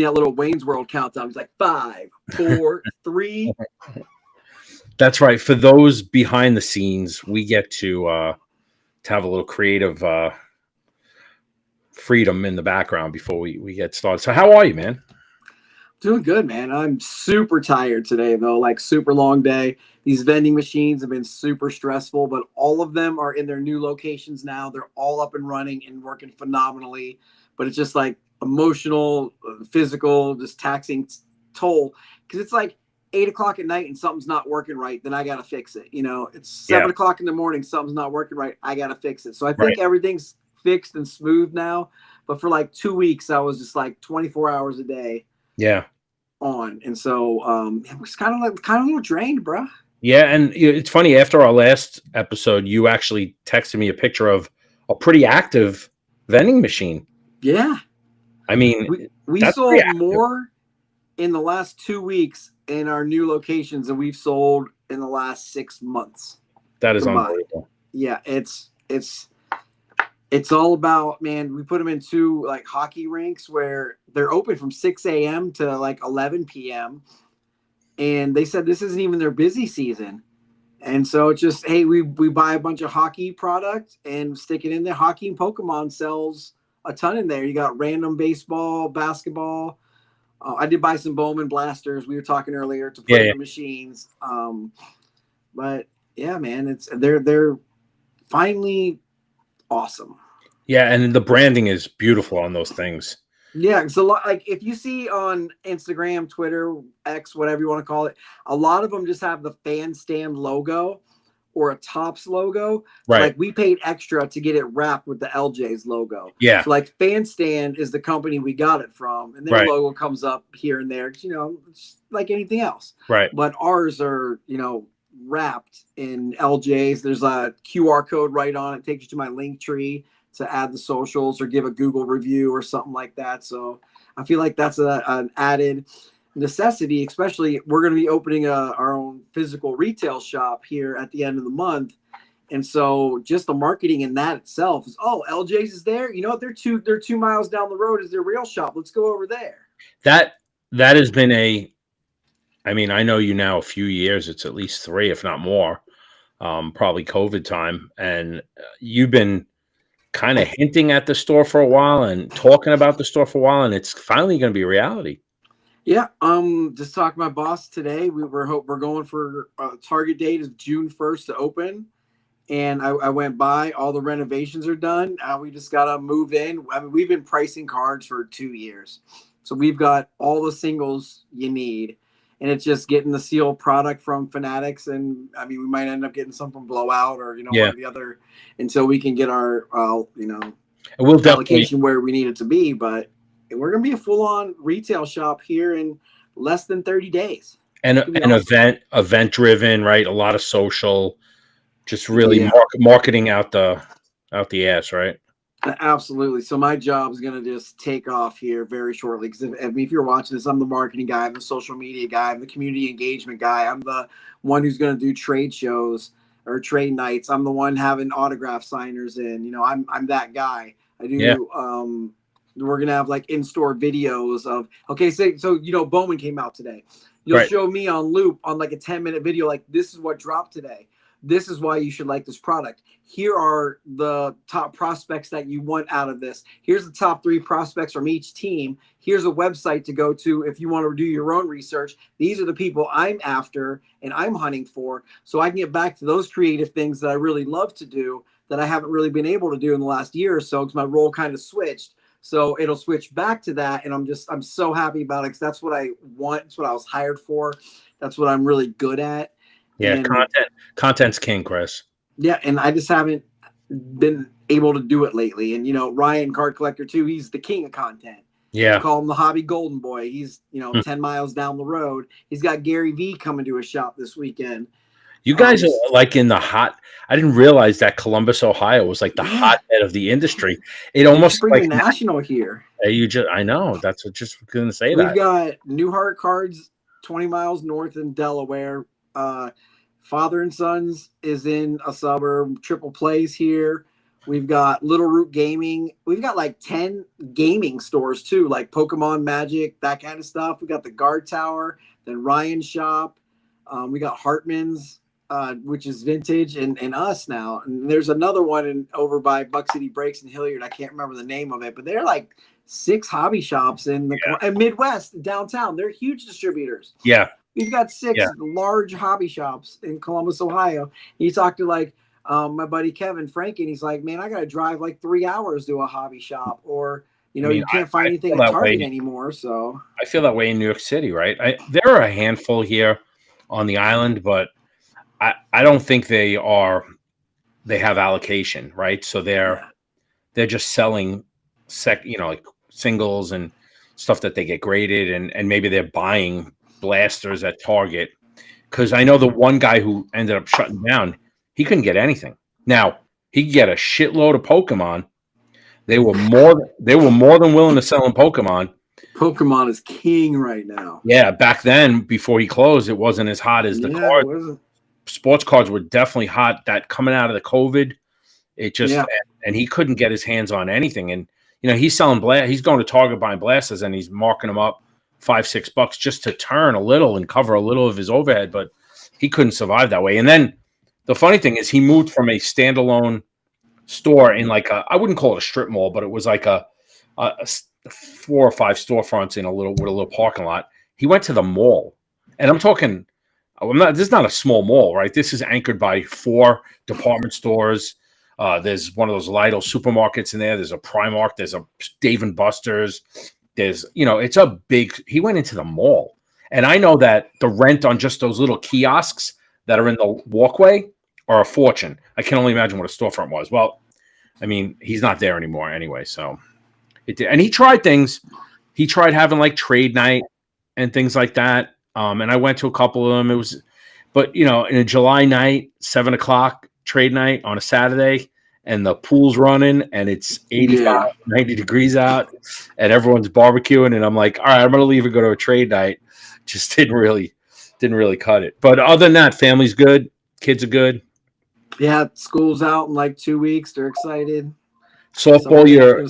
that little Wayne's World countdown. He's like 5, 4, 3. That's right. For those behind the scenes, we get to have a little creative freedom in the background before we get started. So how are you, man? Doing good, man. I'm super tired today, though. Like, super long day. These vending machines have been super stressful, but all of them are in their new locations now. They're all up and running and working phenomenally. But it's just like emotional, physical, just taxing toll. Because it's like 8 o'clock at night and something's not working right, then I got to fix it. You know, it's 7 o'clock in the morning, something's not working right. I got to fix it. So I think everything's fixed and smooth now. But for like 2 weeks, I was just like 24 hours a day. Yeah. On. And so it was kind of a little drained, bro. Yeah, and it's funny, after our last episode, you actually texted me a picture of a pretty active vending machine. Yeah. I mean, we sold more in the last 2 weeks in our new locations than we've sold in the last 6 months. That is unbelievable. Yeah, it's all about, man, we put them in 2 like hockey rinks where they're open from 6 a.m. to like 11 p.m. And they said this isn't even their busy season. And so it's just, hey, we buy a bunch of hockey product and stick it in there. Hockey and Pokemon sells a ton in there. You got random baseball, basketball. I did buy some Bowman blasters. We were talking earlier to put in the machines. But yeah, man, they're finally awesome. Yeah, and the branding is beautiful on those things. Yeah, so like if you see on Instagram, Twitter, X, whatever you want to call it, a lot of them just have the fan stand logo or a Tops logo. Right. So like we paid extra to get it wrapped with the LJ's logo. Yeah. So like Fan Stand is the company we got it from, and their logo comes up here and there, you know, it's like anything else. Right. But ours are, you know, wrapped in LJ's. There's a QR code right on it, takes you to my link tree to add the socials or give a Google review or something like that. So I feel like that's an added necessity, especially we're going to be opening our own physical retail shop here at the end of the month. And so just the marketing in that itself is, oh, LJ's is there. You know what? They're 2 miles down the road is their real shop. Let's go over there. That has been I mean, I know you now a few years. It's at least 3, if not more, probably COVID time. And you've been kind of hinting at the store for a while and talking about the store for a while, and it's finally going to be a reality. Yeah, just talked to my boss today. We're going for target date is June 1st to open, and I went by. All the renovations are done. We just gotta move in. I mean, we've been pricing cards for 2 years, so we've got all the singles you need, and it's just getting the sealed product from Fanatics, and I mean, we might end up getting some from Blowout or one or the other, until we can get our allocation where we need it to be. But we're gonna be a full-on retail shop here in less than 30 days. And an event driven, right? A lot of social, just really marketing out the ass, right? Absolutely. So my job is going to just take off here very shortly. Because if you're watching this, I'm the marketing guy, I'm the social media guy, I'm the community engagement guy. I'm the one who's going to do trade shows or trade nights. I'm the one having autograph signers in. You know, I'm that guy. I do. Yeah. We're going to have like in-store videos of, okay, so you know, Bowman came out today. You'll show me on loop on like a 10-minute video, like this is what dropped today. This is why you should like this product. Here are the top prospects that you want out of this. Here's the top 3 prospects from each team. Here's a website to go to if you want to do your own research. These are the people I'm after and I'm hunting for, so I can get back to those creative things that I really love to do that I haven't really been able to do in the last year or so because my role kind of switched. So it'll switch back to that, and I'm so happy about it because that's what I want. It's what I was hired for. That's what I'm really good at. Yeah, and content's king, Chris. Yeah, and I just haven't been able to do it lately. And, you know, Ryan, Card Collector, too, he's the king of content. Yeah. I call him the hobby golden boy. He's, 10 miles down the road. He's got Gary V coming to his shop this weekend. You guys are like in the hot. I didn't realize that Columbus, Ohio was like the hotbed of the industry. It almost like national here. I know. That's what just going to say that. We've got Newhart Cards 20 miles north in Delaware. Father and Sons is in a suburb. Triple Plays here. We've got Little Root Gaming. We've got like 10 gaming stores too, like Pokemon Magic, that kind of stuff. We got the Guard Tower, then Ryan Shop. We got Hartman's, which is vintage, and us now. And there's another one over by Buck City Breaks in Hilliard. I can't remember the name of it, but they're like 6 hobby shops in the Midwest downtown. They're huge distributors. Yeah. We've got 6 large hobby shops in Columbus, Ohio. You talk to like my buddy Kevin Franken. He's like, man, I got to drive like 3 hours to a hobby shop, or you can't find anything at Target anymore. So I feel that way in New York City, right? There are a handful here on the island, but I don't think they have allocation, right? So they're just selling like singles and stuff that they get graded, and maybe they're buying blasters at Target, because I know the one guy who ended up shutting down, he couldn't get anything. Now he could get a shitload of Pokemon. They were more than willing to sell him Pokemon. Pokemon is king right now. Yeah, back then, before he closed, it wasn't as hot as the cards. Sports cards were definitely hot. That coming out of the COVID, it just and he couldn't get his hands on anything. And he's selling he's going to Target buying blasters, and he's marking them up $5-6 just to turn a little and cover a little of his overhead. But he couldn't survive that way. And then the funny thing is, he moved from a standalone store in like I wouldn't call it a strip mall, but it was like a 4 or 5 storefronts with a little parking lot. He went to the mall, and I'm talking. This is not a small mall, right? This is anchored by 4 department stores. There's one of those Lidl supermarkets in there. There's a Primark. There's a Dave and Buster's. There's, it's a big. He went into the mall, and I know that the rent on just those little kiosks that are in the walkway are a fortune. I can only imagine what a storefront was. Well, I mean, he's not there anymore anyway. So it did. And he tried things. He tried having like trade night and things like that. And I went to a couple of them. But in a July night, 7:00 trade night on a Saturday, and the pool's running, and it's 85, 90 degrees out, and everyone's barbecuing, and I'm like, all right, I'm gonna leave and go to a trade night. Just didn't really cut it. But other than that, family's good, kids are good. Yeah, school's out in like 2 weeks. They're excited. Softball, you're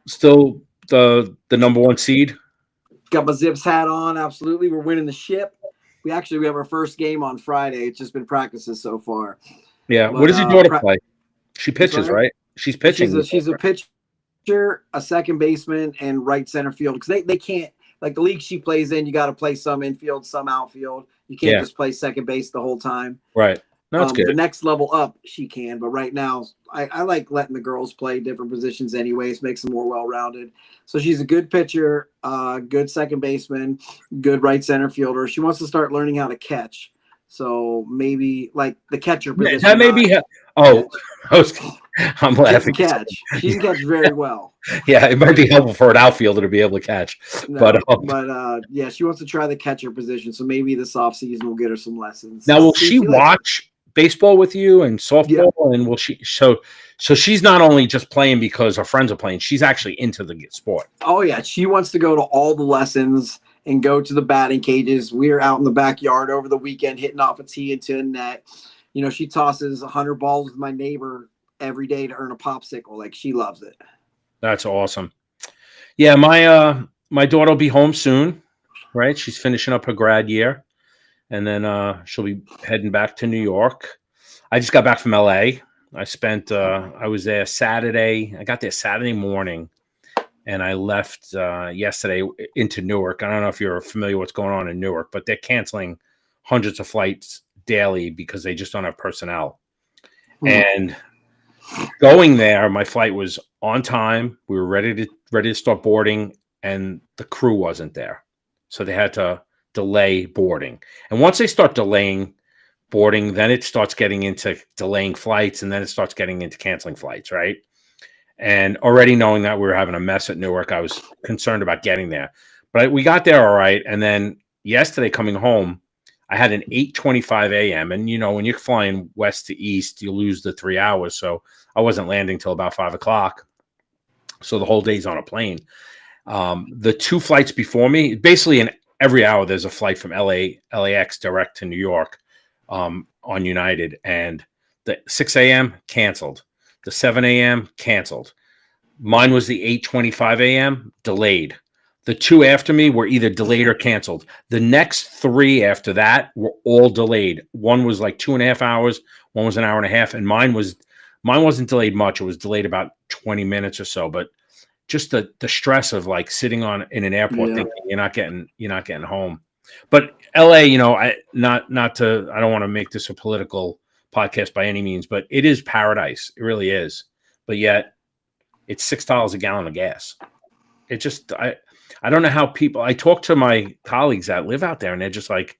still the number 1 seed. Got my Zips hat on. Absolutely. We're winning the ship. We have our first game on Friday. It's just been practices so far. Yeah. But, what does your daughter play? She pitches, right? She's pitching. She's a pitcher, a second baseman, and right center field. Because they can't, like the league she plays in, you got to play some infield, some outfield. You can't just play second base the whole time. Right. No, that's good. The next level up, she can. But right now, I like letting the girls play different positions anyways, makes them more well-rounded. So she's a good pitcher, good second baseman, good right center fielder. She wants to start learning how to catch. So maybe like the catcher position. That may be. I'm laughing. She can catch very well. Yeah, it might be helpful for an outfielder to be able to catch. No, but she wants to try the catcher position. So maybe this offseason we'll get her some lessons. Now, will she watch baseball with you and softball? Yeah. And will she? So she's not only just playing because her friends are playing. She's actually into the sport. Oh yeah, she wants to go to all the lessons and go to the batting cages. We're out in the backyard over the weekend hitting off a tee into a net. She tosses 100 balls with my neighbor every day to earn a popsicle. Like, she loves it. That's awesome. Yeah, my daughter will be home soon, right? She's finishing up her grad year, and then she'll be heading back to New York. I just got back from LA. I was there Saturday. I got there Saturday morning, and I left yesterday into Newark. I don't know if you're familiar with what's going on in Newark, but they're canceling hundreds of flights daily because they just don't have personnel. And going there, my flight was on time. We were ready to start boarding, and the crew wasn't there. So they had to delay boarding. And once they start delaying boarding, then it starts getting into delaying flights, and then it starts getting into canceling flights, right? And already knowing that we were having a mess at Newark, I was concerned about getting there. But we got there all right. And then yesterday coming home, I had an 8:25 a.m. And, when you're flying west to east, you lose the 3 hours. So I wasn't landing till about 5 o'clock. So the whole day's on a plane. The 2 flights before me, basically in every hour, there's a flight from LAX direct to New York on United. And the 6 a.m. canceled. The 7 a.m. canceled. Mine was the 8:25 a.m. delayed. The two after me were either delayed or canceled. The next three after that were all delayed. One was like 2.5 hours. One was an hour and a half. And mine wasn't delayed much. It was delayed about 20 minutes or so. But just the stress of like sitting in an airport thinking you're not getting home. But LA, I don't want to make this a political podcast by any means, but it is paradise. It really is. But yet it's $6 a gallon of gas. It just, I don't know how I talk to my colleagues that live out there and they're just like,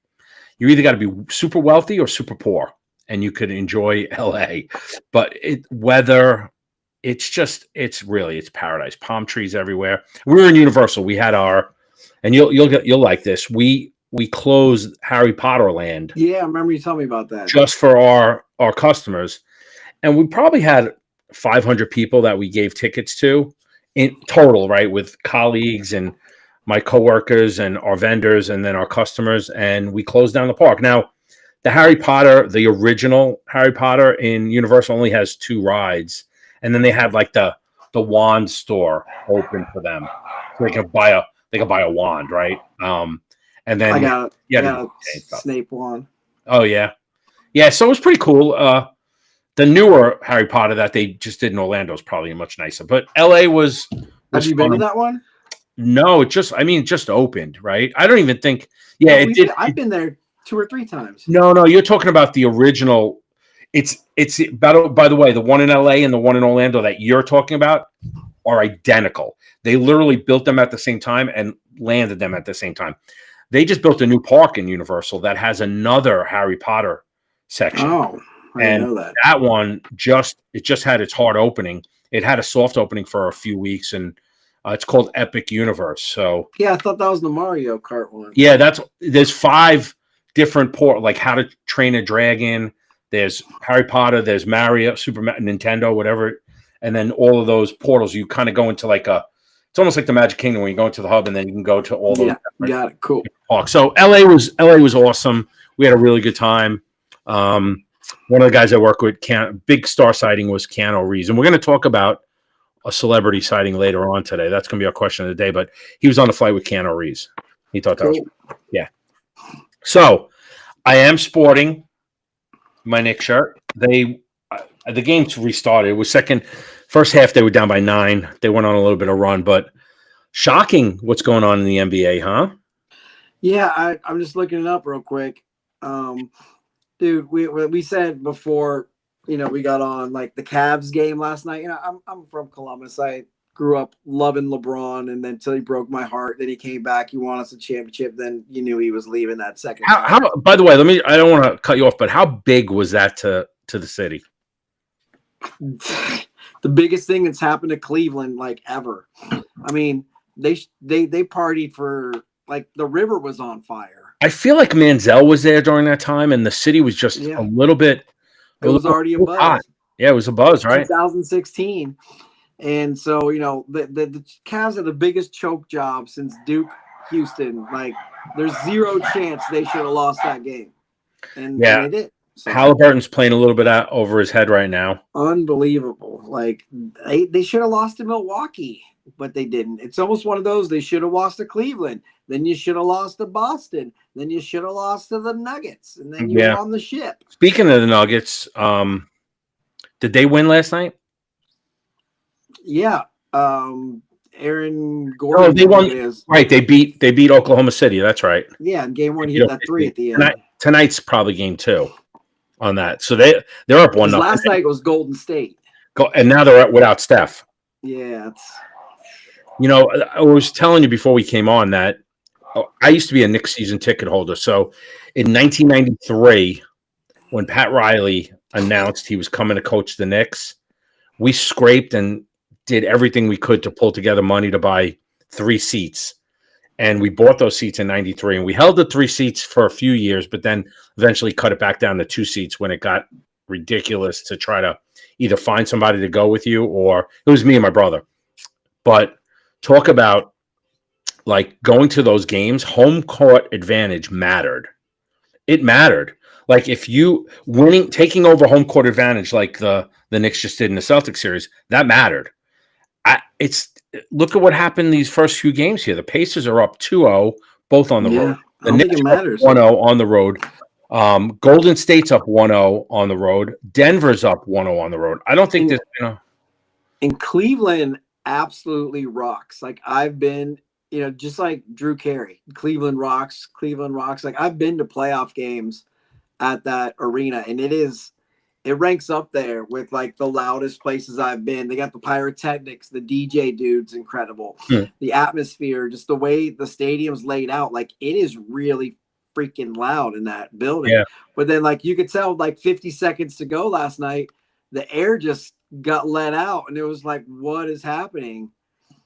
you either got to be super wealthy or super poor and you could enjoy LA, but weather, it's paradise. Palm trees everywhere. We were in Universal. We had and you'll like this. We closed Harry Potter Land. Yeah, I remember you telling me about that. Just for our customers. And we probably had 500 people that we gave tickets to in total, right? With colleagues and my coworkers and our vendors and then our customers. And we closed down the park. Now, the original Harry Potter in Universal only has 2 rides. And then they had like the wand store open for them. So they could buy a wand, right? And then I got a Snape wand. Oh yeah. Yeah, so it was pretty cool. The newer Harry Potter that they just did in Orlando is probably much nicer. But LA was Have you been to that one? No, it just opened, right? I don't even think it did. I've been there 2 or 3 times. No, you're talking about the original. It's by the way, the one in LA and the one in Orlando that you're talking about are identical. They literally built them at the same time and landed them at the same time. They just built a new park in Universal that has another Harry Potter section. Oh, I didn't know that. That one just had its hard opening. It had a soft opening for a few weeks, and it's called Epic Universe. So yeah, I thought that was the Mario Kart one. Yeah, there's 5 different like How to Train a Dragon. There's Harry Potter. There's Mario, Nintendo, whatever, and then all of those portals. You kind of go into it's almost like the Magic Kingdom when you go into the hub, and then you can go to all those. Yeah, got it. Cool. Parks. So LA was awesome. We had a really good time. One of the guys I work with, big star sighting was Keanu Reeves, and we're going to talk about a celebrity sighting later on today. That's going to be our question of the day. But he was on the flight with Keanu Reeves. He thought that was yeah. So I am sporting my Knicks shirt. The game's restarted. It was first half they were down by 9. They went on a little bit of run, but shocking what's going on in the NBA, huh? Yeah, I'm just looking it up real quick. Dude, we said before, we got on like the Cavs game last night. I'm from Columbus. I grew up loving LeBron, and then until he broke my heart, then he came back. He won us a championship. Then you knew he was leaving that second. How? By the way, I don't want to cut you off, but how big was that to the city? The biggest thing that's happened to Cleveland like ever. I mean, they partied for like the river was on fire. I feel like Manziel was there during that time, and the city was just a little bit. It was already a buzz. Hot. Yeah, it was a buzz, right? 2016, and so the Cavs are the biggest choke job since Duke Houston. Like, there's zero chance they should have lost that game, and they did. So, Halliburton's playing a little bit out over his head right now. Unbelievable. Like, they should have lost to Milwaukee, but they didn't. It's almost one of those. They should have lost to Cleveland. Then you should have lost to Boston. Then you should have lost to the Nuggets. And then you're on the ship. Speaking of the Nuggets, did they win last night? Yeah. Aaron Gordon. Oh, they won. Right. They beat Oklahoma City. That's right. Yeah. In game 1, he hit that 3 at the end. Tonight's probably game 2 on that. So they're up 1-0. Last night was Golden State. And now they're without Steph. Yeah. I was telling you before we came on that I used to be a Knicks season ticket holder. So in 1993, when Pat Riley announced he was coming to coach the Knicks, we scraped and did everything we could to pull together money to buy 3 seats. And we bought those seats in 93, and we held the 3 seats for a few years, but then eventually cut it back down to 2 seats when it got ridiculous to try to either find somebody to go with you, or it was me and my brother. But talk about like going to those games, home court advantage mattered. It mattered. Like if you taking over home court advantage, like the the Knicks just did in the Celtics series. That mattered. Look at what happened these first few games here. The Pacers are up 2-0, both on the road. I don't think it matters. 1-0 on the road. Golden State's up 1-0 on the road. Denver's up 1-0 on the road. I don't think there's And Cleveland absolutely rocks. Like I've been, just like Drew Carey, Cleveland rocks. Like I've been to playoff games at that arena, and it ranks up there with like the loudest places I've been. They got the pyrotechnics, the DJ dude's incredible. The atmosphere, just the way the stadium's laid out, like it is really freaking loud in that building. Yeah. But then like you could tell like 50 seconds to go last night, the air just got let out and it was like, what is happening?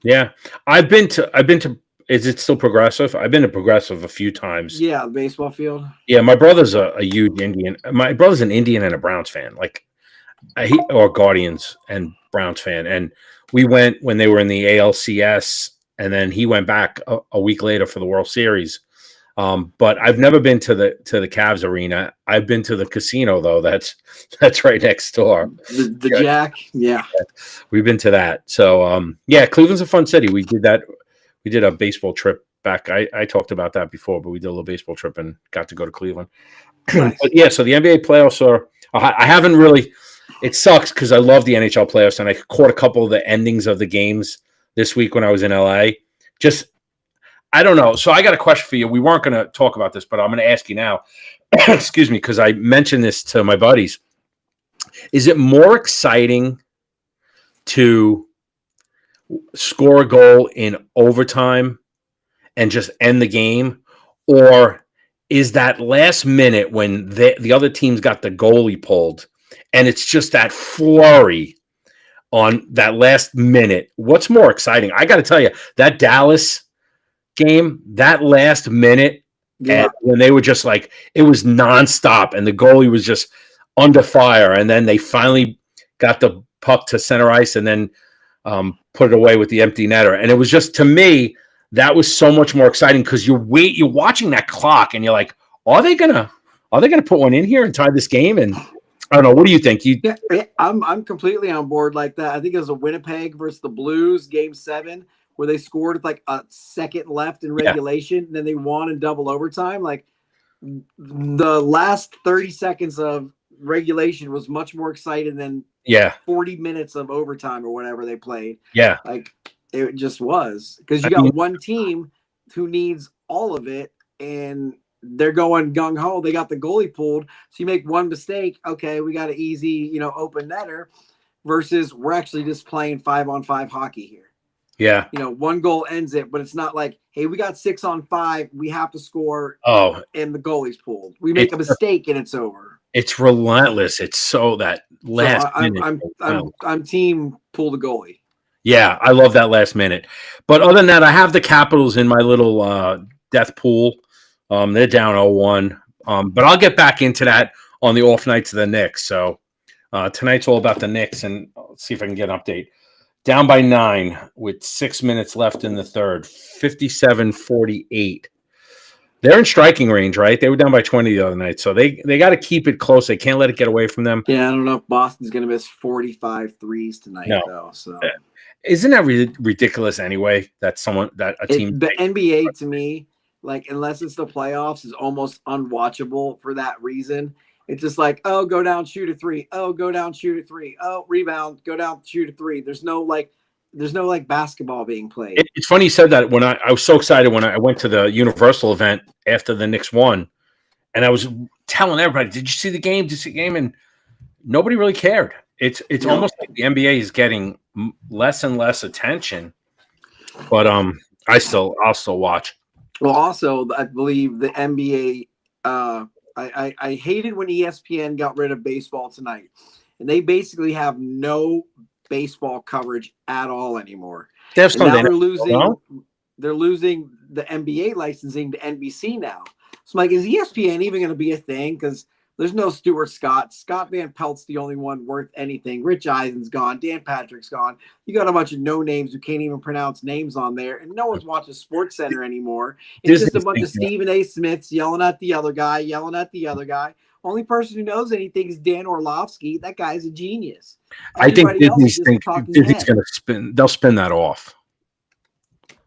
Yeah. I've been to is it still Progressive? I've been to Progressive a few times. Yeah, the baseball field. Yeah, my brother's a huge Indian. My brother's an Indian and a Browns fan, or Guardians and Browns fan. And we went when they were in the ALCS, and then he went back a week later for the World Series. But I've never been to the Cavs arena. I've been to the casino though. That's right next door. The Jack. Yeah. We've been to that. So yeah, Cleveland's a fun city. We did that. We did a baseball trip back. I talked about that before, but we did a little baseball trip and got to go to Cleveland. Nice. But yeah, so the NBA playoffs are. I haven't really. It sucks because I love the NHL playoffs, and I caught a couple of the endings of the games this week when I was in LA. I don't know. So I got a question for you. We weren't going to talk about this, but I'm going to ask you now. Excuse me, because I mentioned this to my buddies. Is it more exciting to score a goal in overtime and just end the game, or is that last minute when the other team's got the goalie pulled and it's just that flurry on that last minute? What's more exciting? I got to tell you, that Dallas game, that last minute, and when they were just like, it was nonstop and the goalie was just under fire, and then they finally got the puck to center ice and then put it away with the empty netter. And it was just, to me, that was so much more exciting because you're watching that clock and you're like, are they gonna put one in here and tie this game? And I don't know. What do you think? I'm completely on board like that. I think it was a Winnipeg versus the Blues game 7 where they scored with like a second left in regulation, and then they won in double overtime. Like the last 30 seconds of regulation was much more exciting than 40 minutes of overtime or whatever they played. Yeah. Like it just was, because you got one team who needs all of it and they're going gung ho. They got the goalie pulled. So you make one mistake. Okay. We got an easy, open netter, versus we're actually just playing 5-on-5 hockey here. Yeah. One goal ends it, but it's not like, hey, we got 6-on-5. We have to score. And the goalie's pulled. We make a mistake and it's over. It's relentless. It's so that last minute. I'm team pull the goalie. Yeah, I love that last minute. But other than that, I have the Capitals in my little death pool. They're down 0-1. But I'll get back into that on the off nights of the Knicks. So tonight's all about the Knicks, and let's see if I can get an update. Down by 9 with 6 minutes left in the third, 57-48. They're in striking range, right? They were down by 20 the other night, so they got to keep it close. They can't let it get away from them. Yeah, I don't know if Boston's going to miss 45 threes tonight, though. So isn't that ridiculous anyway? That a team. The NBA to me, like, unless it's the playoffs, is almost unwatchable for that reason. It's just like, oh, go down, shoot a 3. Oh, go down, shoot a 3. Oh, rebound, go down, shoot a 3. There's no basketball being played. It's funny you said that. When I was so excited when I went to the Universal event after the Knicks won, and I was telling everybody, "Did you see the game? Did you see the game?" And nobody really cared. It's almost like the NBA is getting less and less attention. But I'll still watch. Well, also, I believe the NBA. I hated when ESPN got rid of baseball tonight, and they basically have no baseball coverage at all anymore. They're losing the NBA licensing to NBC now. So I'm like, is ESPN even going to be a thing? Because there's no Stuart Scott. Scott Van Pelt's the only one worth anything. Rich Eisen's gone. Dan Patrick's gone. You got a bunch of no names who can't even pronounce names on there, and no one's watching SportsCenter anymore. It's just a bunch of Stephen A. Smiths yelling at the other guy. Only person who knows anything is Dan Orlovsky. That guy's a genius. I think Everybody else is Disney's just talking Disney's head. going to spin. They'll spin that off.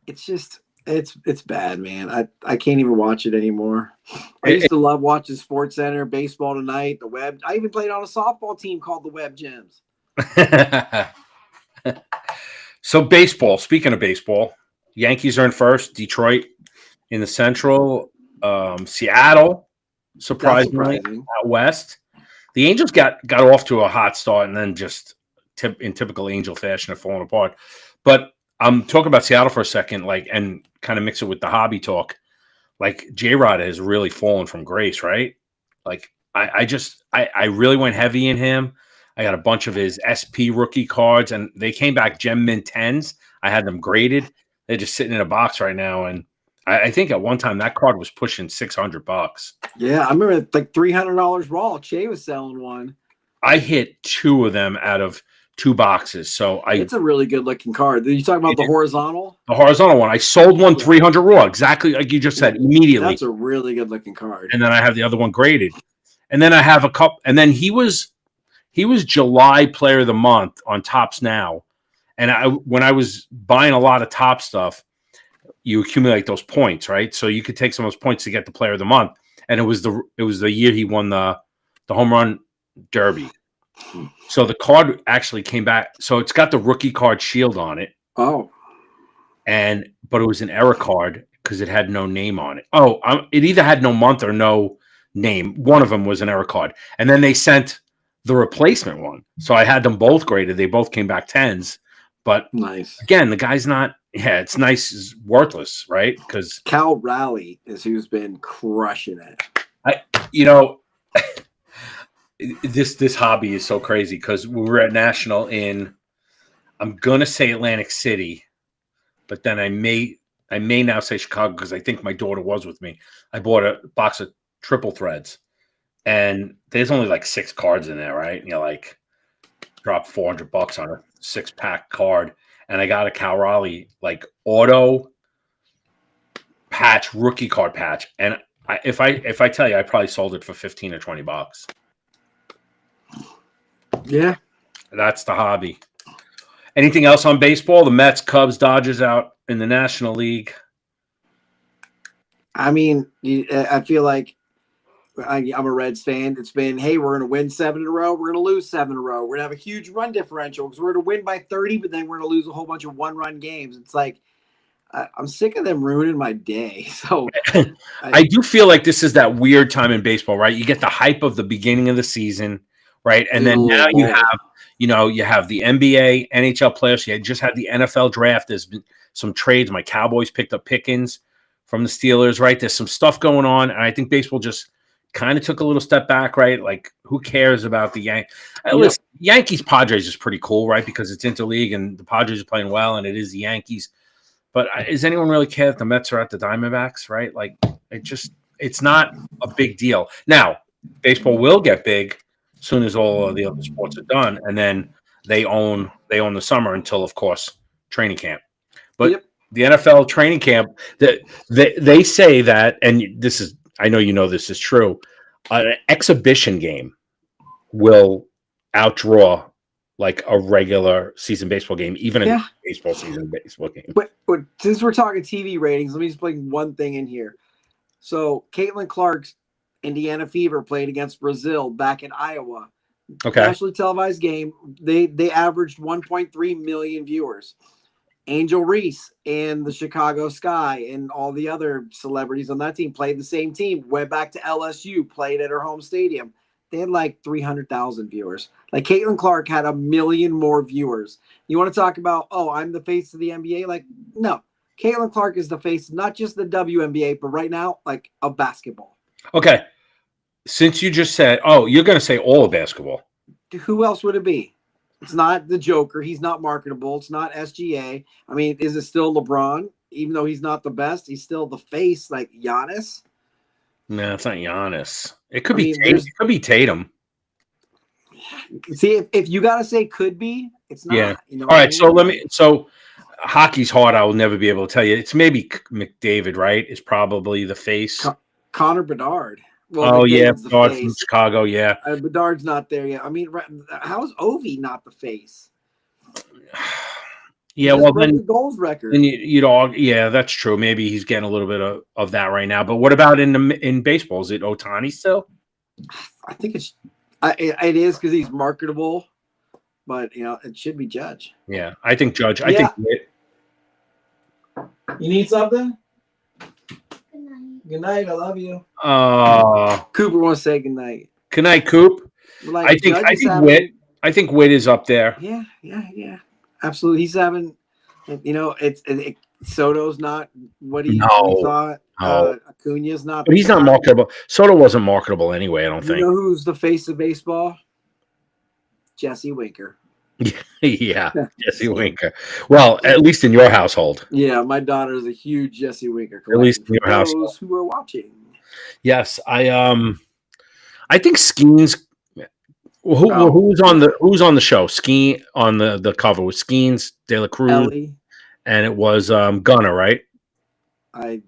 It's just it's bad, man. I can't even watch it anymore. I used to love watching Sports Center, Baseball Tonight, the Web. I even played on a softball team called the Web Gems. So baseball. Speaking of baseball, Yankees are in first. Detroit in the Central. Seattle, surprisingly, out west. The Angels got off to a hot start and then just in typical Angel fashion have fallen apart. But I'm talking about Seattle for a second, like, and kind of mix it with the hobby talk. Like J-Rod has really fallen from grace, right? Like I really went heavy in him. I got a bunch of his SP rookie cards, and they came back Gem Mint 10s. I had them graded. They're just sitting in a box right now, and I think at one time that card was pushing $600. Yeah, I remember like $300 raw. Che was selling one. I hit 2 of them out of 2 boxes. So it's a really good looking card. Are you talking about the horizontal? The horizontal one. I sold one 300 raw, exactly like you just said, immediately. That's a really good looking card. And then I have the other one graded. And then I have a couple. And then he was July Player of the Month on Topps Now. And when I was buying a lot of Top stuff, you accumulate those points, right? So you could take some of those points to get the Player of the Month. And it was the year he won the home run derby. So the card actually came back. So it's got the rookie card shield on it. Oh. But it was an error card because it had no name on it. Oh, it either had no month or no name. One of them was an error card. And then they sent the replacement one. So I had them both graded. They both came back 10s. But nice. Again, the guy's not, it's nice, is worthless, right? Because Cal Raleigh is who's been crushing it. This hobby is so crazy because we were at National in, I'm gonna say Atlantic City, but then I may now say Chicago because I think my daughter was with me. I bought a box of triple threads, and there's only like 6 cards in there, right? And you're like, drop $400 on a 6-pack card, and I got a Cal Raleigh like auto patch, rookie card patch, and if I tell you, I probably sold it for $15 or $20. Yeah, that's the hobby. Anything else on baseball? The Mets, Cubs, Dodgers out in the National League. I mean, I feel like I'm a Reds fan. It's been, hey, we're going to win 7 in a row. We're going to lose 7 in a row. We're going to have a huge run differential because we're going to win by 30, but then we're going to lose a whole bunch of one-run games. It's like, I'm sick of them ruining my day. So I do feel like this is that weird time in baseball, right? You get the hype of the beginning of the season, right? And then now you have the NBA, NHL players. You just had the NFL draft. There's been some trades. My Cowboys picked up Pickens from the Steelers, right? There's some stuff going on. And I think baseball just kind of took a little step back, right? Like, who cares about the Yankees? Listen, Yankees Padres is pretty cool, right? Because it's interleague and the Padres are playing well and it is the Yankees. But does anyone really care if the Mets are at the Diamondbacks, right? Like, it's not a big deal. Now, baseball will get big as soon as all of the other sports are done, and then they own the summer until, of course, training camp. But the NFL training camp, they say that, and this is, I know you know this is true, an exhibition game will outdraw like a regular season baseball game, even a baseball season baseball game. But since we're talking TV ratings, let me just bring one thing in here. So Caitlin Clark's Indiana Fever played against Brazil back in Iowa. Okay. Nationally televised game. They averaged 1.3 million viewers. Angel Reese and the Chicago Sky and all the other celebrities on that team played the same team. Went back to LSU, played at her home stadium. They had like 300,000 viewers. Like Caitlin Clark had 1 million more viewers. You want to talk about, oh, I'm the face of the NBA? Like, no. Caitlin Clark is the face, not just the WNBA, but right now, like, of basketball. Okay. Since you just said, oh, you're going to say all of basketball. Who else would it be? It's not the Joker. He's not marketable. It's not SGA. I mean, is it still LeBron? Even though he's not the best, he's still the face, like Giannis. No, it's not Giannis. It could be Tatum. It could be Tatum. See, if you gotta say could be, it's not. Yeah. You know all right. So hockey's hard. I will never be able to tell you. It's maybe McDavid, right? Is probably the face. Connor Bedard. Well, Oh yeah, McDavid's the Bedard from face. Chicago. Yeah, Bedard's not there yet. I mean, how's Ovi not the face? He yeah. just Well, broke the goals record. then you'd all. Yeah, that's true. Maybe he's getting a little bit of that right now. But what about in baseball? Is it Ohtani still? I think it is because he's marketable, but it should be Judge. Yeah, I think Judge. I Yeah. think. You need something? Good night. I love you. Cooper wants to say good night. Good night, Coop. Like, I think Witt. I think Witt is up there. Yeah. Absolutely. He's having. Soto's not what he thought. No. Acuna's not. But he's not marketable. Soto wasn't marketable anyway. I don't think. You know who's the face of baseball? Jesse Winker. Yeah, Jesse Winker. Well, at least in your household. Yeah, my daughter is a huge Jesse Winker collector. At least in your household. Those who are watching. Yes, I think Skeens. Who's on the show? Skeen on the cover was Skeens, De La Cruz, Ellie. And it was Gunnar, right? I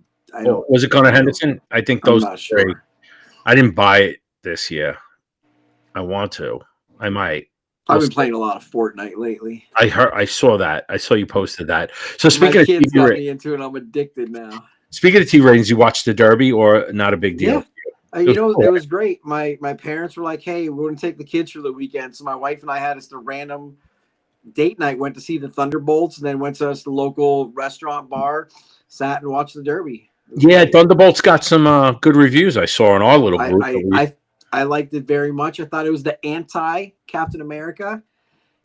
don't. Was it Gunnar Henderson? I think those. I'm not sure. I didn't buy it this year. I want to. I might. I've been playing a lot of Fortnite lately. I saw that. I saw you posted that. So speaking my of kids TV got me into it. I'm addicted now. Speaking of TV ratings, you watched the Derby or not a big deal? Yeah. It was great. My parents were like, "Hey, we're going to take the kids for the weekend." So my wife and I had us a random date night. Went to see the Thunderbolts, and then went to the local restaurant bar, sat and watched the Derby. Yeah, great. Thunderbolts got some good reviews. I saw in our little group. I liked it very much. I thought it was the anti-Captain America.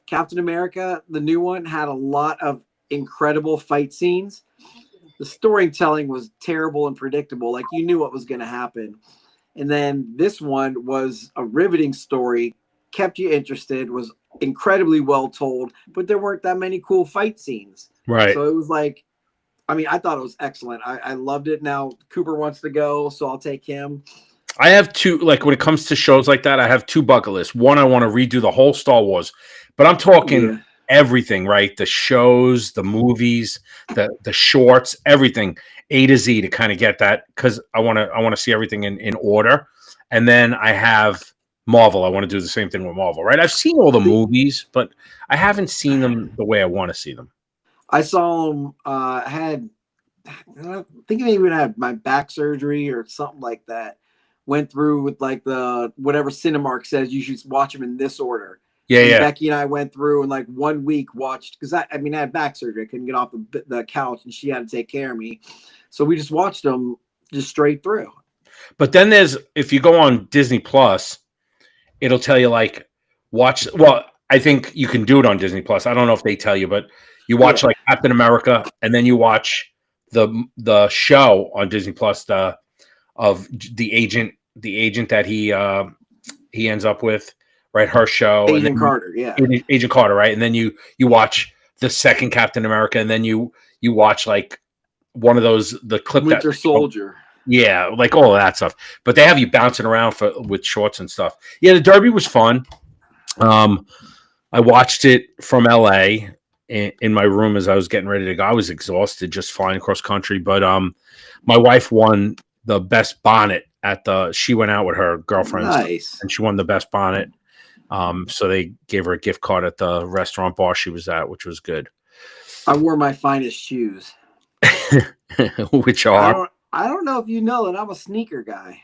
Captain America, the new one, had a lot of incredible fight scenes. The storytelling was terrible and predictable. Like, you knew what was going to happen. And then this one was a riveting story, kept you interested, was incredibly well told, but there weren't that many cool fight scenes. Right. So it was like, I thought it was excellent. I loved it. Now Cooper wants to go, so I'll take him. I have two, like when it comes to shows like that, I have two bucket lists. One, I want to redo the whole Star Wars, but I'm talking everything, right? The shows, the movies, the shorts, everything A to Z to kind of get that, because I want to see everything in order. And then I have Marvel. I want to do the same thing with Marvel, right? I've seen all the movies, but I haven't seen them the way I want to see them. I saw them. I think maybe when I had my back surgery or something like that. Went through with like the whatever Cinemark says you should watch them in this order. Yeah. Becky and I went through and like 1 week watched, because I had back surgery. I couldn't get off the couch and she had to take care of me. So we just watched them just straight through. But then if you go on Disney Plus, it'll tell you like watch. Well, I think you can do it on Disney Plus. I don't know if they tell you, but you watch like Captain America, and then you watch the show on Disney Plus, of the agent that he ends up with, right? Her show, Agent Carter, Agent Carter, right? And then you watch the second Captain America, and then you watch like one of those, the clip Winter Soldier, like all of that stuff. But they have you bouncing around with shorts and stuff. Yeah, the Derby was fun. I watched it from LA in my room as I was getting ready to go. I was exhausted just flying across country, but my wife won the best bonnet she went out with her girlfriends. Nice. And she won the best bonnet. So they gave her a gift card at the restaurant bar she was at, which was good. I wore my finest shoes. Which are? I don't know if you know that I'm a sneaker guy.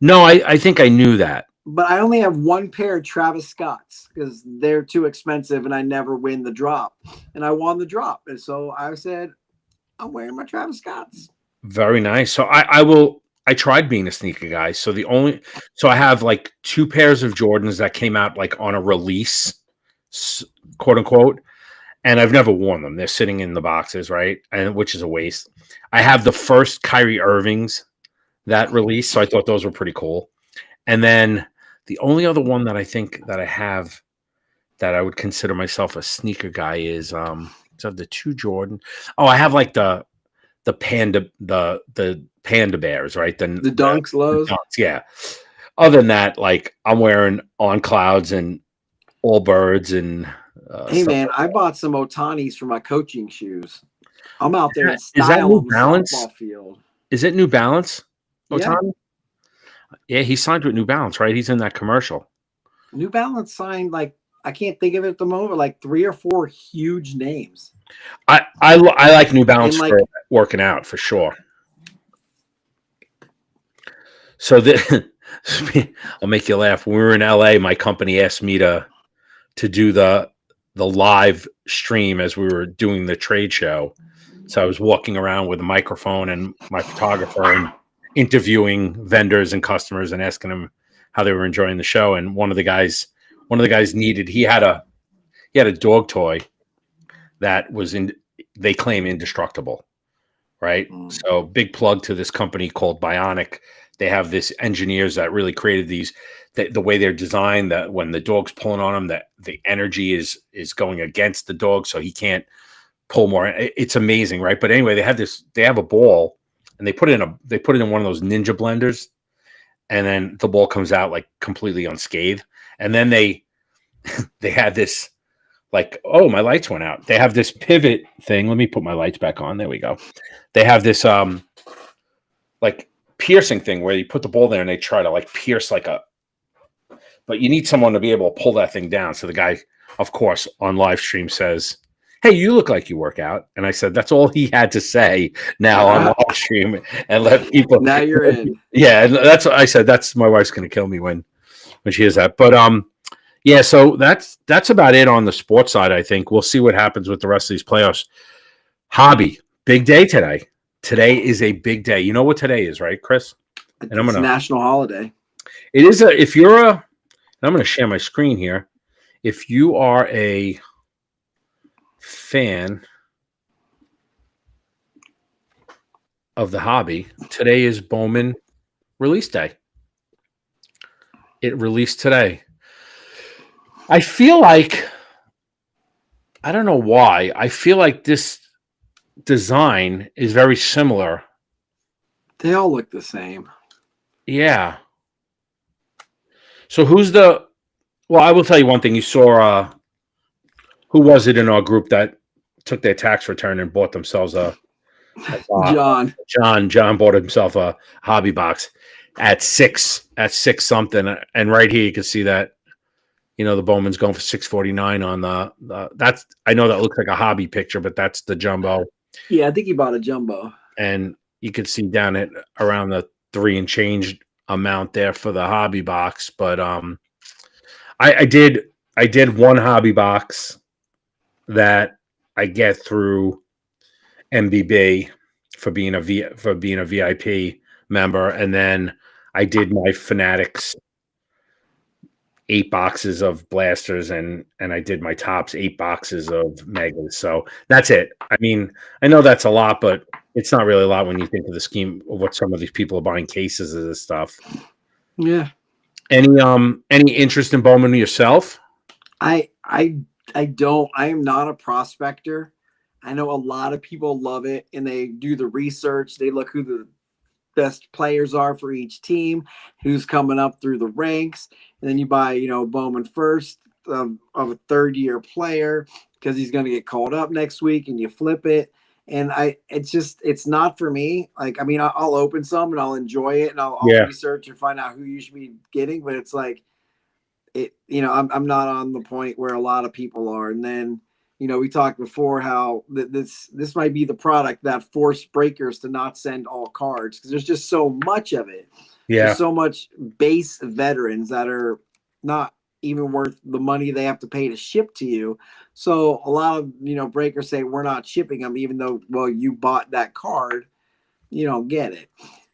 No, I think I knew that. But I only have one pair of Travis Scotts because they're too expensive and I never win the drop. And I won the drop. And so I said, I'm wearing my Travis Scotts. Very nice. So I tried being a sneaker guy. So I have like 2 pairs of Jordans that came out like on a release, quote unquote, and I've never worn them. They're sitting in the boxes, right? And which is a waste. I have the first Kyrie Irvings that release, so I thought those were pretty cool. And then the only other one that I think that I have that I would consider myself a sneaker guy is the 2 Jordan. Oh, I have like the panda bears, right? The Dunks lows. The Dunks, yeah. Other than that, like I'm wearing On Clouds and Allbirds and hey man, I bought some Otanis for my coaching shoes. I'm out there in style. Is that New on the Balance? Softball field. Is it New Balance? Otani? Yeah. Yeah, he signed with New Balance, right? He's in that commercial. New Balance signed like I can't think of it at the moment, like 3 or 4 huge names. I like New Balance And for like working out for sure. So I'll make you laugh. When we were in LA, my company asked me to do the live stream as we were doing the trade show. So I was walking around with a microphone and my photographer and interviewing vendors and customers and asking them how they were enjoying the show. And one of the guys needed he had a dog toy that was they claim indestructible, right? So big plug to this company called Bionic. They have this engineers that really created these. The way they're designed, that when the dog's pulling on them, that the energy is going against the dog, so he can't pull more. It's amazing, right? But anyway, they have a ball, and they put it in one of those ninja blenders, and then the ball comes out like completely unscathed. And then they had this, like, oh, my lights went out. They have this pivot thing. Let me put my lights back on. There we go. They have this like piercing thing where you put the ball there and they try to like pierce but you need someone to be able to pull that thing down. So the guy, of course, on live stream says, "Hey, you look like you work out." And I said, that's all he had to say now on live stream, and let people. Now you're in. Yeah, and that's what I said. That's my wife's going to kill me when she hears that. But yeah. So that's about it on the sports side. I think we'll see what happens with the rest of these playoffs. Hobby, big day today. Today is a big day. You know what today is, right, Chris? And it's a national holiday. It is I'm going to share my screen here. If you are a fan of the hobby, today is Bowman release day. It released today. I feel like, I don't know why, I feel like this design is very similar. They all look the same. Yeah. So well, I will tell you one thing. You saw, who was it in our group that took their tax return and bought themselves John bought himself a hobby box at six something. And right here, you can see that, the Bowman's going for $649 on that's, I know that looks like a hobby picture, but that's the jumbo. Yeah. I think he bought a jumbo. And you can see down at around the 3 and change amount there for the hobby box. But I did one hobby box that I get through MBB for being a VIP member, and then I did my Fanatics 8 boxes of blasters, and I did my Tops 8 boxes of Megas. So that's it. I mean, I know that's a lot, but it's not really a lot when you think of the scheme of what some of these people are buying cases of this stuff. Yeah. Any interest in Bowman yourself? I don't. I am not a prospector. I know a lot of people love it, and they do the research. They look who the best players are for each team, who's coming up through the ranks, and then you buy, Bowman first of a third-year player because he's going to get called up next week, and you flip it. And it's not for me. Like, I mean, I'll open some and I'll enjoy it, and I'll research and find out who you should be getting. But it's like, I'm not on the point where a lot of people are. And then, we talked before how this might be the product that forced breakers to not send all cards because there's just so much of it. Yeah. There's so much base veterans that are not even worth the money they have to pay to ship to you. So a lot of, breakers say we're not shipping them, even though, well, you bought that card, you don't get it,